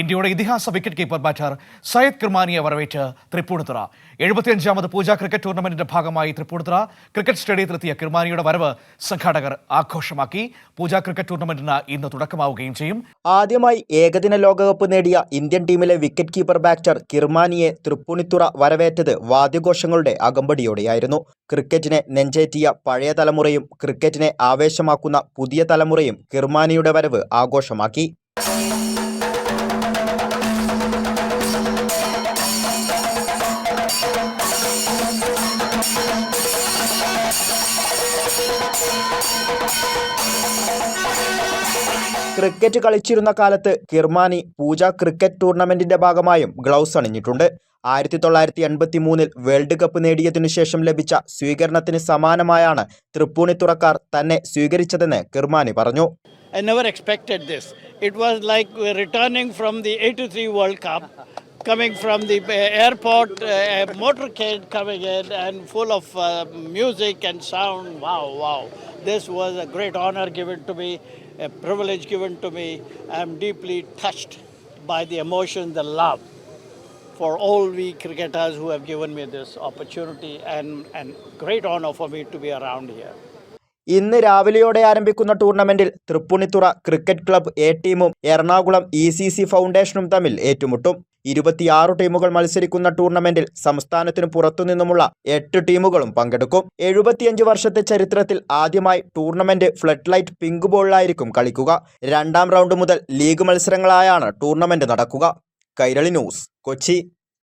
ഇന്ത്യയുടെ ഇതിഹാസ wicket keeper batter Syed കിർമാനിയെ വരവേറ്റ് തൃപ്പൂണിത്തുറ. 75ാമത് പൂജ ക്രിക്കറ്റ് ടൂർണമെന്റിന്റെ ഭാഗമായി തൃപ്പൂണിത്തുറ ക്രിക്കറ്റ് സ്റ്റേഡിയത്തിലെത്തിയ കിർമാനിയുടെ വരവ് സംഘാടകർ ആഘോഷമാക്കി. പൂജ ക്രിക്കറ്റ് ടൂർണമെന്റിന് ഇന്ന് തുടക്കമാവുകയും ചെയ്യും. ആദ്യമായി ഏകദിന ലോകകപ്പ് നേടിയ ഇന്ത്യൻ ടീമിലെ വിക്കറ്റ് കീപ്പർ ബാറ്റർ കിർമാനിയെ തൃപ്പൂണിത്തുറ വരവേറ്റത് വാദ്യഘോഷങ്ങളുടെ അകമ്പടിയോടെയായിരുന്നു. ക്രിക്കറ്റിനെ നെഞ്ചേറ്റിയ പഴയ തലമുറയും ക്രിക്കറ്റിനെ ആവേശമാക്കുന്ന പുതിയ തലമുറയും കിർമാനിയുടെ വരവ് ആഘോഷമാക്കി. ക്രിക്കറ്റ് കളിച്ചിരുന്ന കാലത്ത് കിർമാനി പൂജ ക്രിക്കറ്റ് ടൂർണമെന്റിന്റെ ഭാഗമായും ഗ്ലൗസ് അണിഞ്ഞിട്ടുണ്ട്. 1983 വേൾഡ് കപ്പ് നേടിയതിനു ശേഷം ലഭിച്ച സ്വീകരണത്തിന് സമാനമായാണ് തൃപ്പൂണിത്തുറക്കാർ തന്നെ സ്വീകരിച്ചതെന്ന് കിർമാനി പറഞ്ഞു. I never expected this. It was like returning from the 83 World Cup, coming from the airport, a motorcade coming in and full of music and sound. Wow. This was a great honor given to me, a privilege given to me. I am deeply touched by the emotion, the love for all we cricketers who have given me this opportunity and great honor for me to be around here. ഇന്ന് രാവിലെയോടെ ആരംഭിക്കുന്ന ടൂർണമെന്റിൽ Tripunithura cricket club A ടീമും Ernakulam ECC ഫൗണ്ടേഷനും തമ്മിൽ ഏറ്റുമുട്ടും. 26 ടീമുകൾ മത്സരിക്കുന്ന ടൂർണമെന്റിൽ സംസ്ഥാനത്തിനു പുറത്തുനിന്നുമുള്ള 8 ടീമുകളും പങ്കെടുക്കും. 75 വർഷത്തെ ചരിത്രത്തിൽ ആദ്യമായി ടൂർണമെന്റ് ഫ്ലഡ് ലൈറ്റ് പിങ്ക് ബോളിലായിരിക്കും കളിക്കുക. 2ാം റൗണ്ട് മുതൽ ലീഗ് മത്സരങ്ങളായാണ് ടൂർണമെന്റ് നടക്കുക. കൈരളി ന്യൂസ്, കൊച്ചി.